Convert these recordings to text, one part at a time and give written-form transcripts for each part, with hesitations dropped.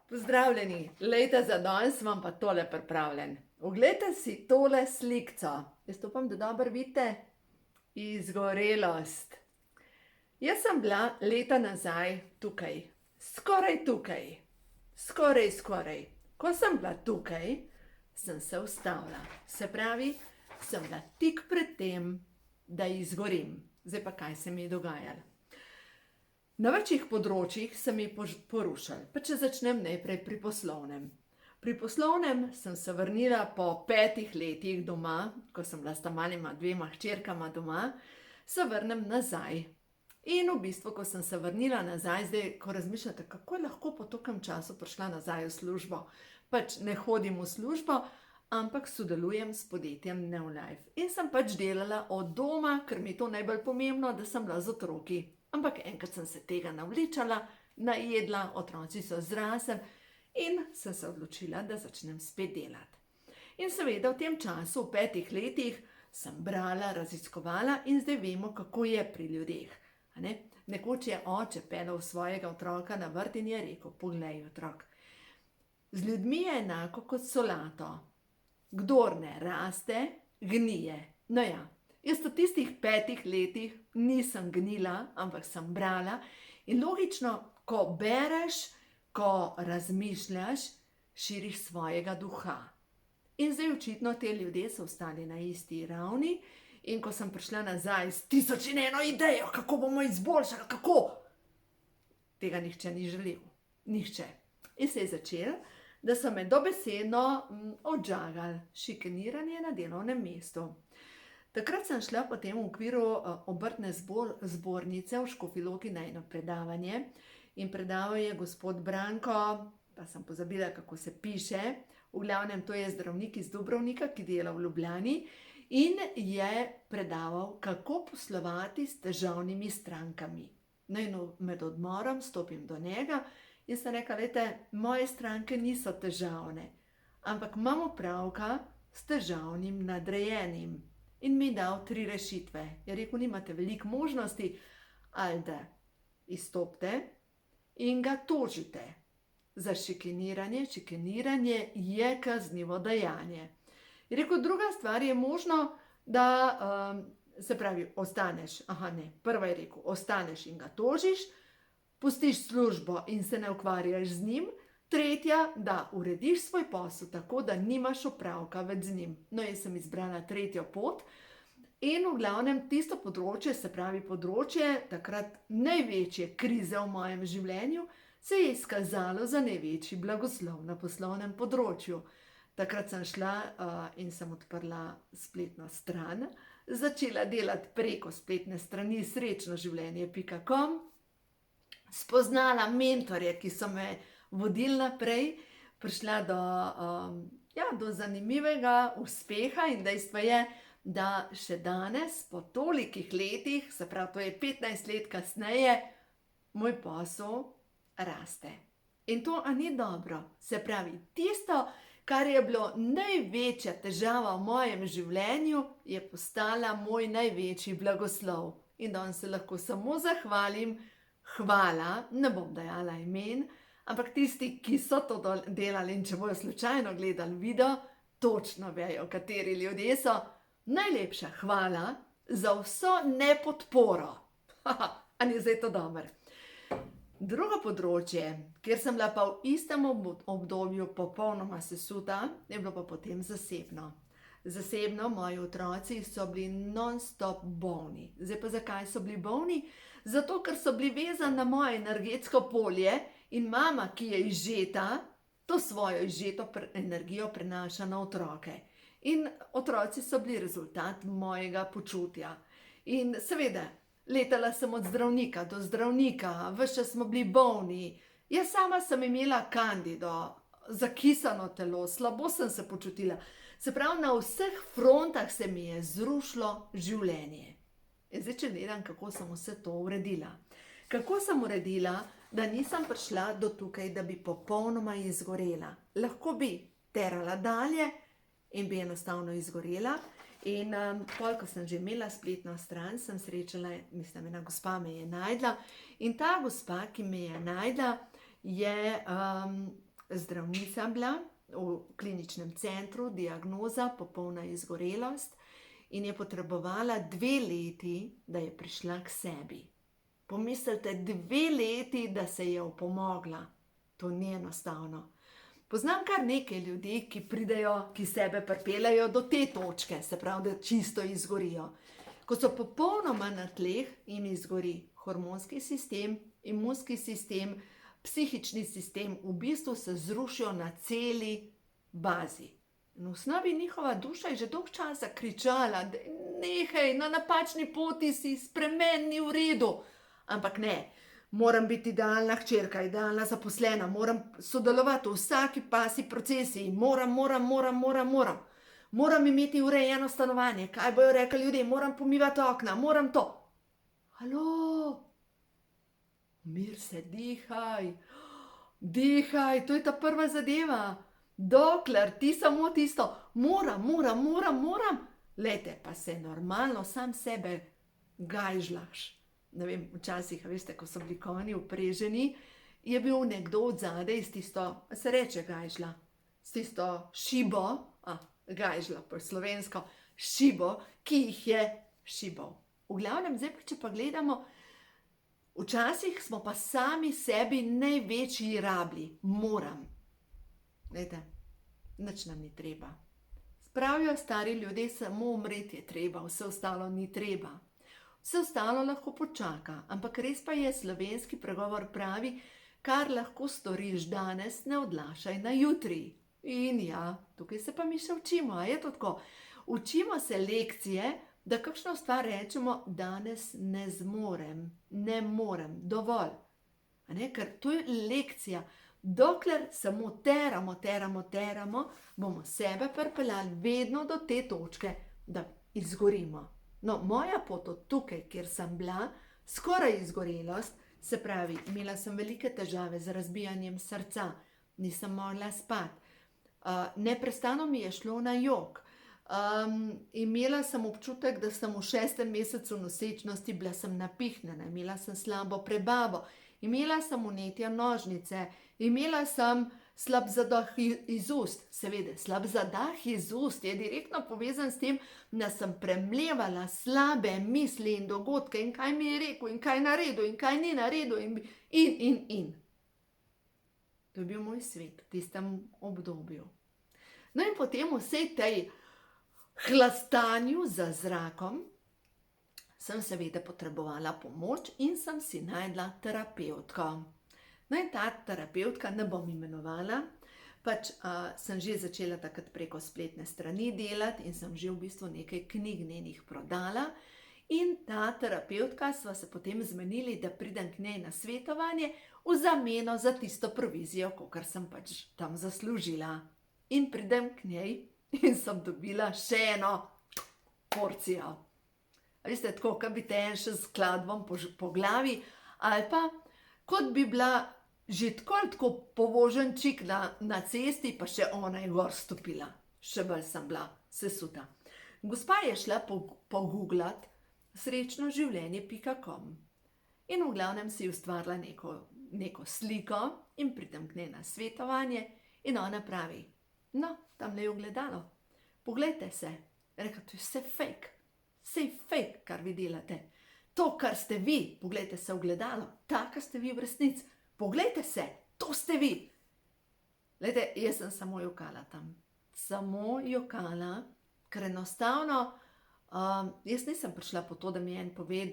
Pozdravljeni, lejte za danes vam pa tole pripravljen. Oglejte si tole slikco. Jaz upam, da dobro vidite. Izgorelost. Jaz sem bila leta nazaj tukaj, skoraj tukaj, skoraj. Ko sem bila tukaj, sem se ustavila. Se pravi, sem bila tik pred tem, da izgorim. Zdaj pa kaj se mi je dogajalo. Na večjih področjih se mi porušili, pa če začnem najprej pri poslovnem. Pri poslovnem sem se vrnila po 5 letih doma, ko sem bila s malima 2 hčerkama doma, se vrnem nazaj. In v bistvu, ko sem se vrnila nazaj, zdaj, ko razmišljate, kako je lahko po tokem času prišla nazaj v službo, pač ne hodim v službo, ampak sodelujem s podjetjem Neolife. In sem pač delala od doma, ker mi je to najbolj pomembno, da sem bila z otroki. Ampak enkrat sem se tega navličala, najedla, otroci so zrasli in sem se odločila, da začnem spet delati. In seveda v tem času, v 5 letih, sem brala, raziskovala in zdaj vemo, kako je pri ljudeh. Nekoč je oče peljal svojega otroka na vrt in je rekel, poglej otrok, z ljudmi je enako kot solato. Kdor ne raste, gnije. No ja. Jaz v tistih 5 letih nisem gnila, ampak sem brala in logično, ko bereš, ko razmišljaš, širiš svojega duha. In zdaj očitno te ljudje so ostali na isti ravni in ko sem prišla nazaj s 1001 idejo, kako bomo izboljšali, kako, tega nihče ni želel. Nihče. In se je začelo, da so me dobesedno odžagali, šikaniranje na delovnem mestu. Takrat sem šla potem v okviru obrtne zbornice v Škofji Loki na eno predavanje in predaval je gospod Branko, pa sem pozabila, kako se piše, v glavnem to je zdravnik iz Dubrovnika, ki dela v Ljubljani in je predaval, kako poslovati s težavnimi strankami. No in med odmorom stopim do njega in sem rekla, veste, moje stranke niso težavne, ampak imam opravka s težavnim nadrejenim. In mi dal 3 rešitve. Je rekel, nimate veliko možnosti, ali da izstopite in ga tožite za šikaniranje. Šikaniranje je kaznivo dejanje. Je rekel, druga stvar je možno, da se pravi, ostaneš. Prva je rekel, ostaneš in ga tožiš, pustiš službo in se ne ukvarjaš z njim. Tretja, da urediš svoj posel tako, da nimaš opravka več z njim. No, jaz sem izbrala tretjo pot in v glavnem tisto področje, se pravi področje takrat največje krize v mojem življenju, se je izkazalo za največji blagoslov na poslovnem področju. Takrat sem šla in sem odprla spletno stran, začela delati preko spletne strani srečnoživljenje.com, spoznala mentorje, ki so me vodili naprej, prišla do zanimivega uspeha in dejstvo je, da še danes, po tolikih letih, se pravi, to je 15 let kasneje, moj posel raste. In to, a ni dobro? Se pravi, tisto, kar je bilo največja težava v mojem življenju, je postala moj največji blagoslov. In danes se lahko samo zahvalim, hvala, ne bom dajala imen, ampak tisti, ki so to delali in če bojo slučajno gledali video, točno vejo, kateri ljudje so. Najlepša hvala za vso nepodporo. A ni zdaj to dobro? Drugo področje, kjer sem bila pa v istem obdobju popolnoma sesuta, je bilo pa potem zasebno. Zasebno, moji otroci so bili non-stop bolni. Zdaj pa zakaj so bili bolni? Zato, ker so bili vezani na moje energetsko polje in mama, ki je izžeta, to svojo izžeto energijo prenaša na otroke. In otroci so bili rezultat mojega počutja. In seveda, letala sem od zdravnika do zdravnika, ves čas smo bili bolni. Jaz sama sem imela kandido, zakisano telo, slabo sem se počutila. Se pravi, na vseh frontah se mi je zrušilo življenje. In zdaj, če gledam, kako sem vse to uredila. Kako sem uredila, da nisem prišla do tukaj, da bi popolnoma izgorela. Lahko bi terala dalje in bi enostavno izgorela. In pol, ko sem že imela spletno stran, sem srečala, mislim, ena gospa me je najdla. In ta gospa, ki me je najdla, je zdravnica bila v kliničnem centru, diagnoza popolna izgorelost in je potrebovala 2 leti, da je prišla k sebi. Pomislite, 2 leti, da se je opomogla. To ni enostavno. Poznam kar nekaj ljudi, ki pridejo, ki sebe pripeljejo do te točke, se pravi, da čisto izgorijo. Ko so popolnoma na tleh, jim izgori hormonski sistem, imunski sistem, psihični sistem, v bistvu se zrušijo na celi bazi. In v osnovi njihova duša je že dolgo časa kričala, da nehaj, na napačni poti si, spremeni, ni v redu. Ampak ne, moram biti idealna hčerka, idealna zaposlena, moram sodelovati v vsaki pasi procesiji, moram. Moram imeti urejeno stanovanje, kaj bojo rekli ljudje, moram pomivati okna, moram to. Halo, mir se, dihaj, to je ta prva zadeva. Dokler ti samo tisto, moram, lejte, pa se normalno sam sebe gajžlaš. Ne vem, včasih, veste, ko so bili konji vpreženi, je bil nekdo od zadaj s tisto, se reče gajžla, s tisto šibo, gajžla po slovensko, šibo, ki jih je šibal. V glavnem, zdaj če pa gledamo, včasih smo pa sami sebi največji rabli, moram. Glejte, nič nam ni treba. Spravijo stari ljudje, samo umreti je treba, vse ostalo ni treba. Vse ostalo lahko počaka, ampak res pa je, slovenski pregovor pravi, kar lahko storiš danes, ne odlašaj na jutri. In ja, tukaj se pa mi še učimo, a je to tako? Učimo se lekcije, da kakšno stvar rečemo, danes ne zmorem, ne morem, dovolj. A ne, ker to je lekcija. Dokler samo teramo, bomo sebe pripeljali vedno do te točke, da izgorimo. No, moja pot od tukaj, kjer sem bila, skoraj izgorelost, se pravi, imela sem velike težave z razbijanjem srca, nisem mogla spati, neprestano mi je šlo na jok, imela sem občutek, da sem v 6. mesecu nosečnosti, bila sem napihnjena, imela sem slabo prebavo, imela sem vnetje nožnice, imela sem slab zadah iz ust. Seveda, slab zadah iz ust je direktno povezan s tem, da sem premlevala slabe misli in dogodke in kaj mi je rekel in kaj naredil in kaj ni naredil in. To je bil moj svet v tistem obdobju. No in potem vsej tej hlastanju za zrakom sem seveda potrebovala pomoč in sem si našla terapevtko. No in ta terapevtka, ne bom imenovala, pač sem že začela takrat preko spletne strani delati in sem že v bistvu nekaj knjig njenih prodala. In ta terapevtka sva se potem zmenili, da pridem k njej na svetovanje v zameno za tisto provizijo, kakor sem pač tam zaslužila. In pridem k njej in sem dobila še eno porcijo. Veste, tako, kot bi te en še s kladvom po glavi, ali pa kot bi bila že tako povoženčik na cesti, pa še ona je gor stopila. Še bolj sem bila sesuta. Gospa je šla poguglat srečnoživljenje.com in v glavnem si ustvarila neko sliko in pridem k njej na svetovanje in ona pravi, no, tam je ogledalo, poglejte se. Rekla, to je vse fake, kar vi delate. To, kar ste vi, poglejte se v ogledalo, taka ste vi v resnici, poglejte se, to ste vi. Glejte, jaz sem samo jokala tam. Samo jokala, ker enostavno, jaz nisem prišla po to, da mi en pove,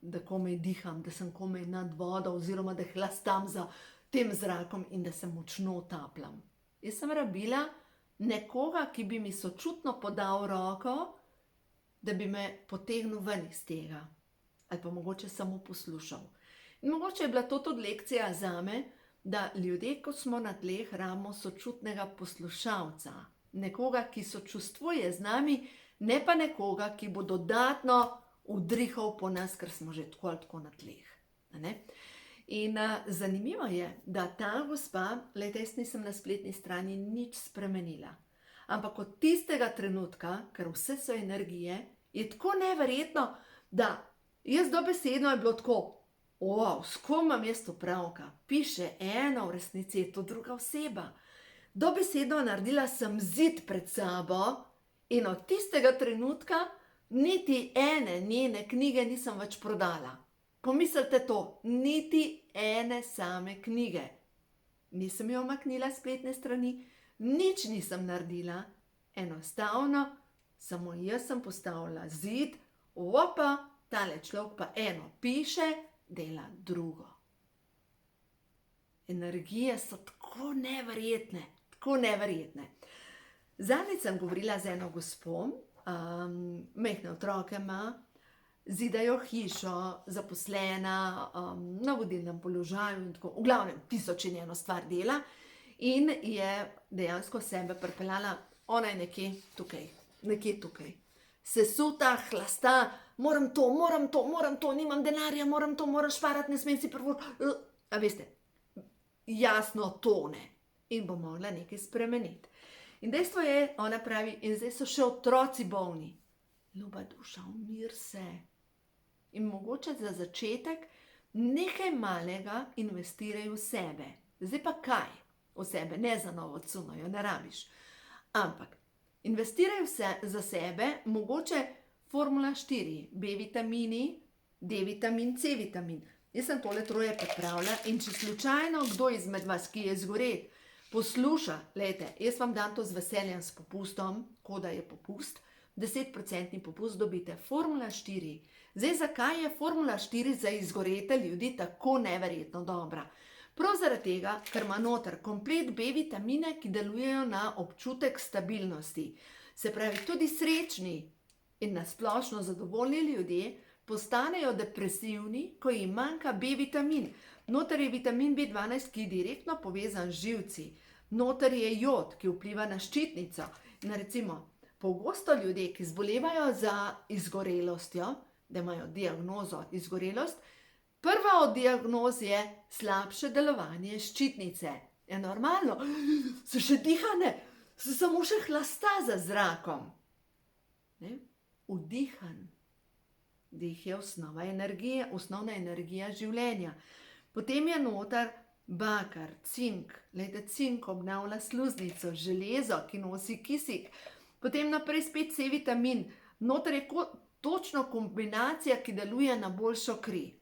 da komaj diham, da sem komaj nad vodo oziroma da hlastam za tem zrakom in da se močno utapljam. Jaz sem rabila nekoga, ki bi mi sočutno podal roko, da bi me potegnil ven iz tega. Ali pa mogoče samo poslušal. In mogoče je bila to tudi lekcija zame, da ljudje, ko smo na tleh, rabimo sočutnega poslušalca. Nekoga, ki sočustvuje z nami, ne pa nekoga, ki bo dodatno udrihal po nas, ker smo že tako ali tako na tleh. In zanimivo je, da ta gospa, glejte, jaz nisem na spletni strani nič spremenila. Ampak od tistega trenutka, ker vse so energije, je tako neverjetno, da jaz dobesedno je bilo tako, Wow, s kom imam jaz opravka? Piše ena, v resnici je to druga oseba. Dobesedno naredila sem zid pred sabo in od tistega trenutka niti ene njene knjige nisem več prodala. Pomislite to, niti ene same knjige. Nisem jo omaknila s spletne strani, nič nisem naredila, enostavno samo jaz sem postavila zid, opa, tale človek pa eno piše, dela drugo. Energije so tako neverjetne, tako neverjetne. Zadnjič sem govorila z eno gospo, majhne otroke ima, zidajo hišo, zaposlena, na vodilnem položaju in tako, v glavnem, tisoč in eno stvar dela in je dejansko sebe pripeljala, ona je nekje tukaj. Sesuta, hlasta, moram to, nimam denarja, moram šparati, ne smem si privoščiti. A veste, jasno tone in bo mogla nekaj spremeniti. In dejstvo je, ona pravi, in zdaj so še otroci bolni. Ljuba duša, umir se. In mogoče za začetek nekaj malega investiraj v sebe. Zdaj pa kaj? V sebe, ne za novo cuno, jo ne rabiš. Ampak investiraj za sebe, mogoče formula 4, B vitamini, D vitamin, C vitamin. Jaz sem tole troje pripravila in če slučajno kdo izmed vas, ki je zgoret, posluša, glejte, jaz vam dam to z veseljem s popustom, koda je popust, 10% popust dobite, formula 4. Zdaj, zakaj je formula 4 za izgorete ljudi tako neverjetno dobra? Prav zaradi tega, ker ima noter komplet B vitamine, ki delujejo na občutek stabilnosti. Se pravi, tudi srečni in nasplošno zadovoljni ljudje postanejo depresivni, ko jim manjka B vitamin. Noter je vitamin B12, ki je direktno povezan z živci. Noter je jod, ki vpliva na ščitnico. In recimo, pogosto ljudje, ki zbolevajo za izgorelostjo, da imajo diagnozo izgorelost, prva od diagnoz je slabše delovanje ščitnice. Je normalno, se še dihane, se samo še hlasta za zrakom. Vdihan. Dih je osnovna energija življenja. Potem je noter bakar, cink. Glejte, cink obnavlja sluznico, železo, ki nosi kisik. Potem naprej spet C vitamin. Noter je točno kombinacija, ki deluje na boljšo kri.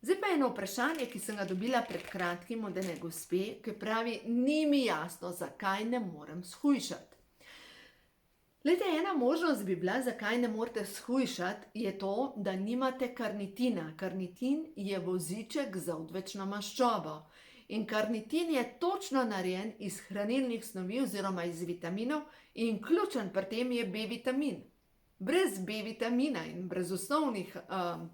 Zdaj pa eno vprašanje, ki sem ga dobila pred kratkim od ene gospe, ki pravi, ni mi jasno, zakaj ne morem shujšati. Glejte, ena možnost bi bila, zakaj ne morete shujšati, je to, da nimate karnitina. Karnitin je voziček za odvečno maščobo. In karnitin je točno narejen iz hranilnih snovi oziroma iz vitaminov in ključen pri tem je B vitamin. Brez B vitamina in brez osnovnih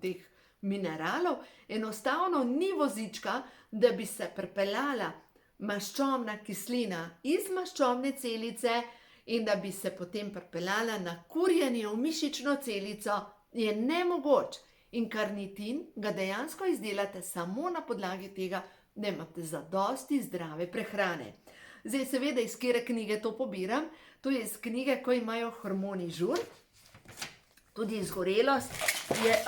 teh mineralov enostavno ni vozička, da bi se pripeljala maščobna kislina iz maščobne celice in da bi se potem pripeljala na kurjenje v mišično celico, je nemogoč. In karnitin ga dejansko izdelate samo na podlagi tega, da imate zadosti zdrave prehrane. Zdaj seveda, iz katere knjige to pobiram, to je iz knjige, ko imajo hormoni žur, tudi izgorelost je,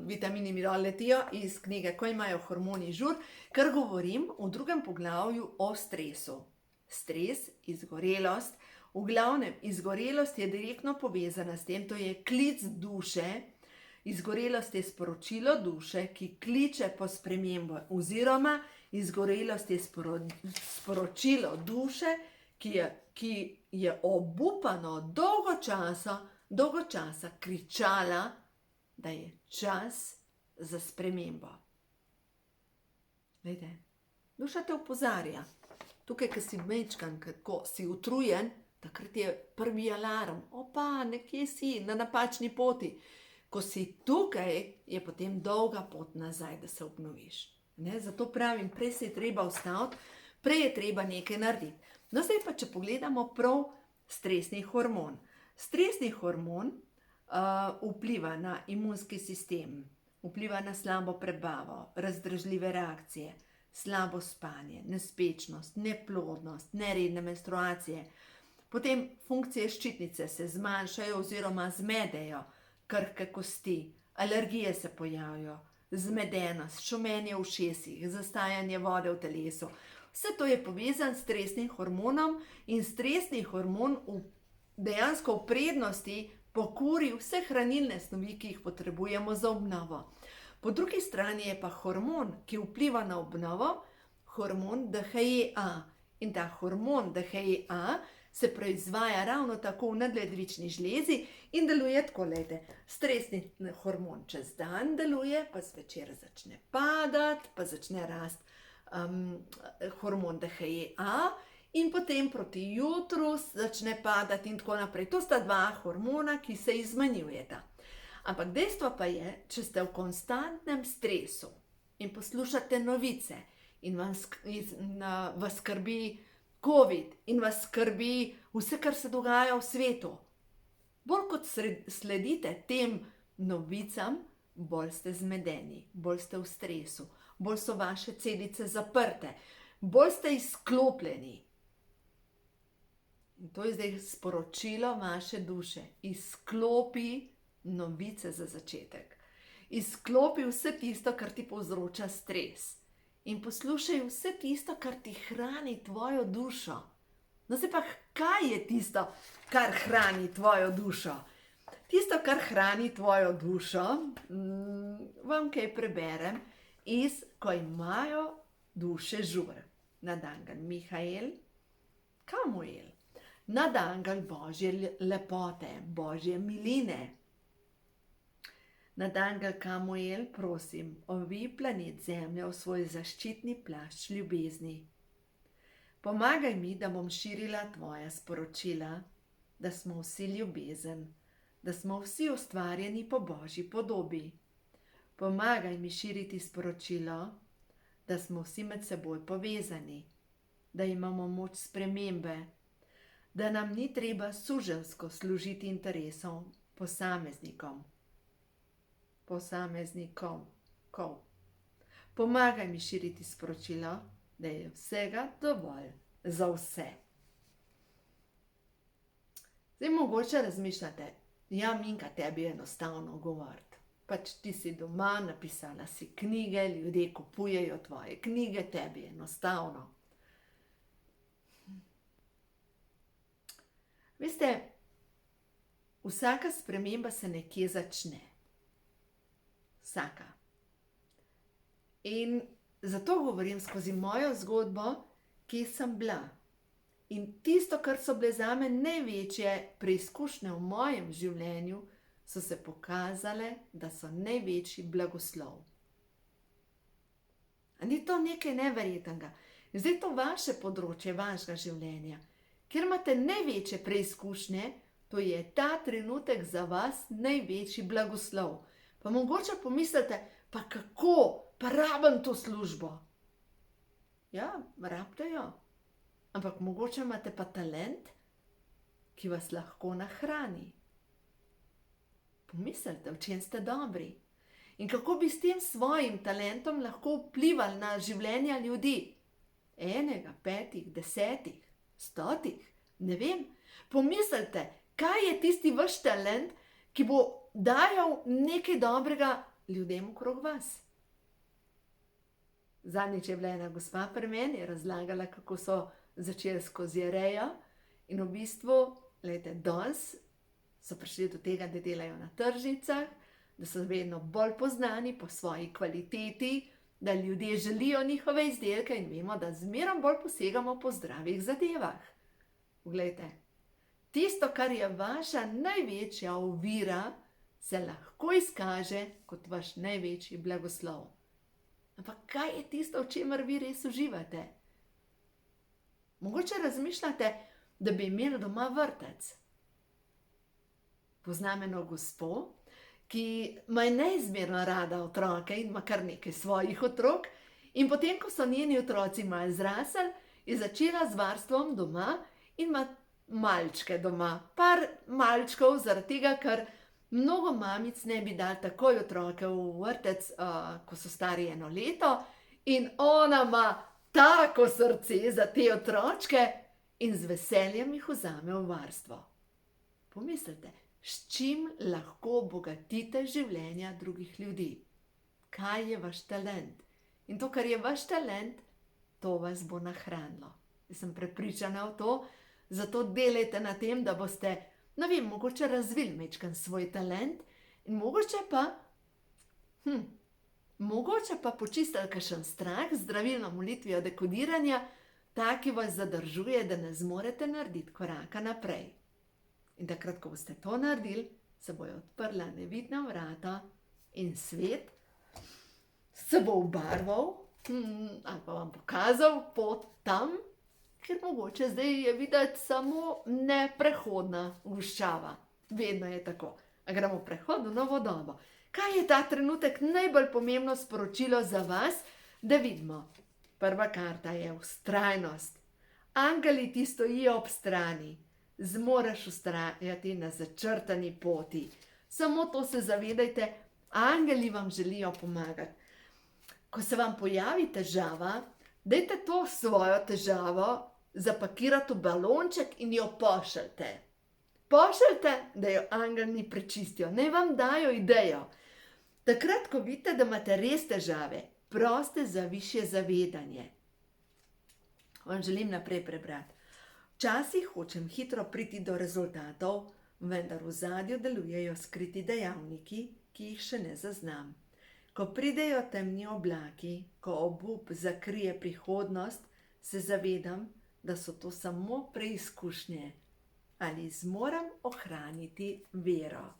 vitamini mi dol letijo, iz knjige, ko imajo hormoni žur, ker govorim v drugem poglavju o stresu. Stres, izgorelost, v glavnem, izgorelost je direktno povezana s tem, to je klic duše, izgorelost je sporočilo duše, ki kliče po spremembo, oziroma izgorelost je sporočilo duše, ki je obupano dolgo časa kričala, da je čas za spremembo. Glejte, duša te opozarja. Tukaj, ko si mečkan, ko si utrujen, takrat je prvi alarm. Opa, nekje si, na napačni poti. Ko si tukaj, je potem dolga pot nazaj, da se obnoviš. Zato pravim, prej se je treba ustaviti, prej je treba nekaj narediti. No, zdaj pa, če pogledamo prav stresni hormon. Stresni hormon vpliva na imunski sistem, vpliva na slabo prebavo, razdražljive reakcije, slabo spanje, nespečnost, neplodnost, neredne menstruacije. Potem funkcije ščitnice se zmanjšajo oziroma zmedejo, krhke kosti, alergije se pojavijo, zmedenost, šumenje v ušesih, zastajanje vode v telesu. Vse to je povezano s stresnim hormonom in stresni hormon dejansko v prednosti pokuri vse hranilne snovi, ki jih potrebujemo za obnovo. Po drugi strani je pa hormon, ki vpliva na obnovo, hormon DHEA. In ta hormon DHEA se proizvaja ravno tako v nadledvični žlezi in deluje tako, glejte, stresni hormon čez dan deluje, pa zvečer začne padati, pa začne rasti hormon DHEA in potem proti jutru začne padati in tako naprej. To sta dva hormona, ki se izmenjujeta. Ampak dejstvo pa je, če ste v konstantnem stresu in poslušate novice in vas skrbi COVID in vas skrbi vse, kar se dogaja v svetu, bolj kot sledite tem novicam, bolj ste zmedeni, bolj ste v stresu, bolj so vaše celice zaprte, bolj ste izklopljeni. In to je zdaj sporočilo vaše duše. Izklopi novice za začetek. Izklopi vse tisto, kar ti povzroča stres. In poslušaj vse tisto, kar ti hrani tvojo dušo. No, zdaj pa, kaj je tisto, kar hrani tvojo dušo? Tisto, kar hrani tvojo dušo, vam kaj preberem iz Ko imajo duše žur. Nadangel Mihael, Kamuel. Nadangel Božje lepote, Božje miline. Nadangel Kamuel, prosim, ovij planet Zemljo v svoj zaščitni plašč ljubezni. Pomagaj mi, da bom širila tvoja sporočila, da smo vsi ljubezen, da smo vsi ustvarjeni po Božji podobi. Pomagaj mi širiti sporočilo, da smo vsi med seboj povezani, da imamo moč spremembe, da nam ni treba suženjsko služiti interesom posameznikom. Pomagaj mi širiti sporočilo, da je vsega dovolj za vse. Zdaj mogoče razmišljate, ja, Minka, tebi je enostavno govoriti. Pač ti si doma, napisala si knjige, ljudje kupujejo tvoje knjige, tebi je enostavno. Veste, vsaka sprememba se nekje začne. Vsaka. In zato govorim skozi mojo zgodbo, kje sem bila. In tisto, kar so bile zame največje preizkušnje v mojem življenju, so se pokazale, da so največji blagoslov. A ni to nekaj neverjetnega? Zdaj to vaše področje, vašega življenja, kjer imate največje preizkušnje, to je ta trenutek za vas največji blagoslov. Pa mogoče pomislite, pa kako, pa rabim to službo. Ja, rabite jo. Ampak mogoče imate pa talent, ki vas lahko nahrani. Pomislite, v čem ste dobri. In kako bi s tem svojim talentom lahko vplivali na življenja ljudi. 1, 5, 10, 100, ne vem. Pomislite, kaj je tisti vaš talent, ki bo dajal nekaj dobrega ljudem okrog vas. Zadnjič je bila ena gospa pri meni, je razlagala, kako so začeli skozi rejo in v bistvu, glejte, danes so prišli do tega, da delajo na tržnicah, da so vedno bolj poznani po svoji kvaliteti, da ljudje želijo njihove izdelke in vemo, da zmeraj bolj posegamo po zdravih zadevah. Poglejte, tisto, kar je vaša največja ovira, se lahko izkaže kot vaš največji blagoslov. Ampak kaj je tisto, v čemer vi res uživate? Mogoče razmišljate, da bi imeli doma vrtec. Poznam eno gospo, ki ima neizmerno rada otroke in ima kar nekaj svojih otrok, in potem, ko so njeni otroci malo zrasli, je začela z varstvom doma in ima malčke doma. Par malčkov, zaradi tega, ker mnogo mamic ne bi dali takoj otroke v vrtec, ko so stari 1 leto, in ona ima tako srce za te otročke in z veseljem jih vzame v varstvo. Pomislite, s čim lahko obogatite življenja drugih ljudi. kaj je vaš talent. In to, kar je vaš talent, to vas bo nahranilo. Jaz sem prepričana v to, zato delajte na tem, da boste, ne vem, mogoče razvili majčkeno svoj talent in mogoče pa počistili kakšen strah z zdravilno molitvijo dekodiranja, ta, ki vas zadržuje, da ne zmorete narediti koraka naprej. In takrat, ko boste to naredili, se bojo odprla nevidna vrata in svet se bo obarval ali pa vam pokazal pot tam, ker mogoče zdaj je videti samo neprehodna guščava. Vedno je tako. A gremo v prehod v novo dobo. Kaj je ta trenutek najbolj pomembno sporočilo za vas, da vidimo? Prva karta je vztrajnost. Angeli ti stojijo ob strani. Zmoreš vztrajati na začrtani poti. Samo to se zavedajte, angeli vam želijo pomagati. Ko se vam pojavi težava, dajte to svojo težavo zapakirati v balonček in jo pošljite. Pošljite, da jo angeli prečistijo, naj vam dajo idejo. Takrat, ko vidite, da imate res težave, prosite za višje zavedanje. Vam želim naprej prebrati. Včasih hočem hitro priti do rezultatov, vendar v ozadju delujejo skriti dejavniki, ki jih še ne zaznam. Ko pridejo temni oblaki, ko obup zakrije prihodnost, se zavedam, da so to samo preizkušnje. Ali zmorem ohraniti vero?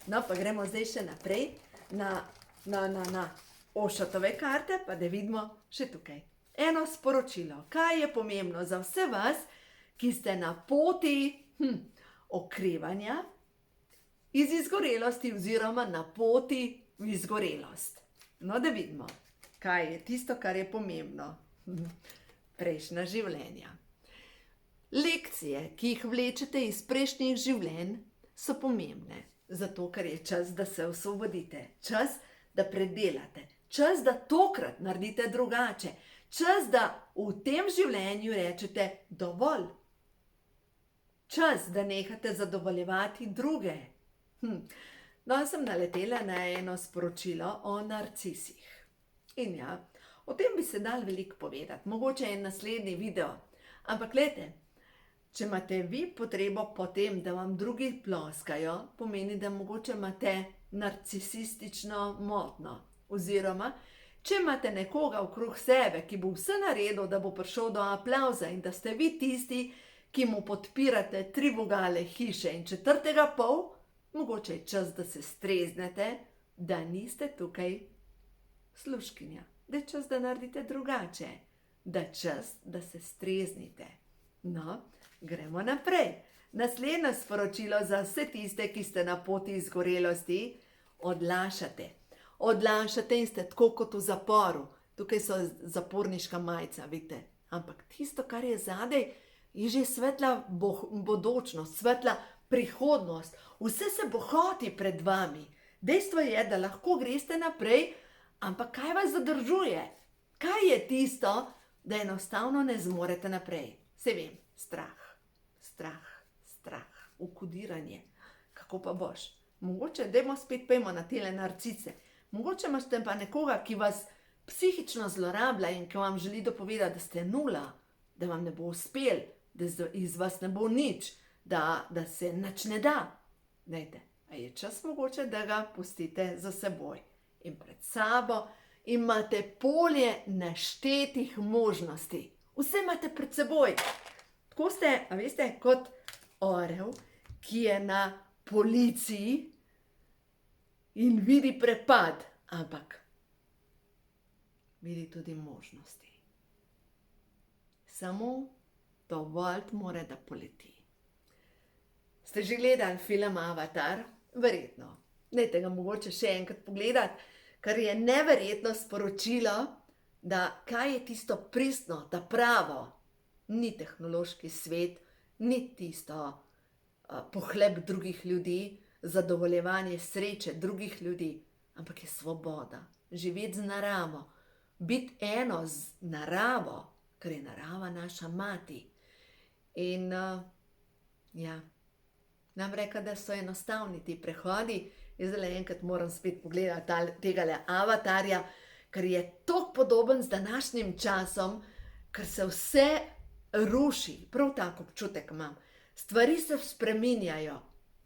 No, pa gremo zdaj še naprej na Ošatove karte, pa da vidimo še tukaj. Eno sporočilo, kaj je pomembno za vse vas, ki ste na poti okrevanja iz izgorelosti oziroma na poti v izgorelost. No, da vidimo, kaj je tisto, kar je pomembno. Prejšnja življenja. Lekcije, ki jih vlečete iz prejšnjih življenj, so pomembne, zato ker je čas, da se osvobodite, čas, da predelate, čas, da tokrat naredite drugače, čas, da v tem življenju rečete dovolj, čas, da nehate zadovoljevati druge. No, sem naletela na eno sporočilo o narcisih. In ja, o tem bi se dal veliko povedati, mogoče je naslednji video, ampak glejte, če imate vi potrebo po tem, da vam drugi ploskajo, pomeni, da mogoče imate narcisistično motnjo. Oziroma, če imate nekoga okrog sebe, ki bo vse naredil, da bo prišel do aplavza in da ste vi tisti, ki mu podpirate 3 vogale hiše in 4. pol, mogoče je čas, da se streznete, da niste tukaj služkinja. Da je čas, da naredite drugače. Da je čas, da se streznite. No, gremo naprej. Naslednje sporočilo za vse tiste, ki ste na poti izgorelosti, odlašate. Odlašate in ste tako kot v zaporu. Tukaj so zaporniška majica, vidite. Ampak tisto, kar je zadaj, je že svetla bodočnost, svetla prihodnost. Vse se bohoti pred vami. Dejstvo je, da lahko greste naprej, ampak kaj vas zadržuje? Kaj je tisto, da enostavno ne zmorete naprej? Se vem, strah, ukodiranje. Kako pa boš? Mogoče, dajmo spet pojmo na tele narcise. Mogoče imate pa nekoga, ki vas psihično zlorablja in ki vam želi dopovedati, da ste nula, da vam ne bo uspel, da iz vas ne bo nič, da se nič ne da. Dajte, a je čas mogoče, da ga pustite za seboj. In pred sabo imate polje neštetih možnosti. Vse imate pred seboj. Tako ste, a veste, kot orel, ki je na policiji in vidi prepad, ampak vidi tudi možnosti. Samo dovolj mora, da poleti. Ste že gledali film Avatar? Verjetno. Dajte ga mogoče še enkrat pogledati, ker je neverjetno sporočilo, da kaj je tisto pristno, ta pravo. Ni tehnološki svet, ni tisto pohleb drugih ljudi, zadovoljevanje sreče drugih ljudi, ampak je svoboda. Živeti z naravo, biti eno z naravo, ker je narava naša mati. In nam reka, da so enostavni ti prehodi, Jaz zdaj enkrat moram spet pogledati tegale avatarja, ker je tako podoben z današnjim časom, ker se vse ruši, prav tak občutek imam. Stvari se spreminjajo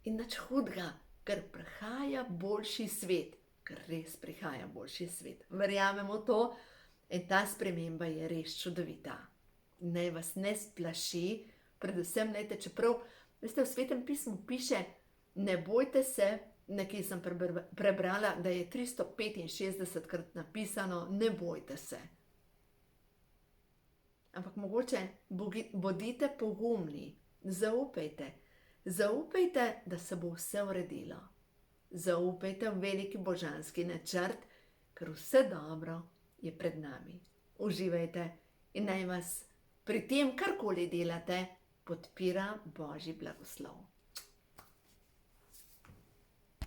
in nič hudega, ker prihaja boljši svet, ker res prihaja boljši svet. Verjamemo to in ta sprememba je res čudovita. Naj vas ne splaši, predvsem najte, čeprav, veste, v Svetem pismu piše, ne bojte se, nekje sem prebrala, da je 365krat napisano, ne bojte se. Ampak mogoče bodite pogumni, zaupajte, da se bo vse uredilo. Zaupajte v veliki božanski načrt, ker vse dobro je pred nami. Uživajte in naj vas pri tem, karkoli delate, podpira Božji blagoslov.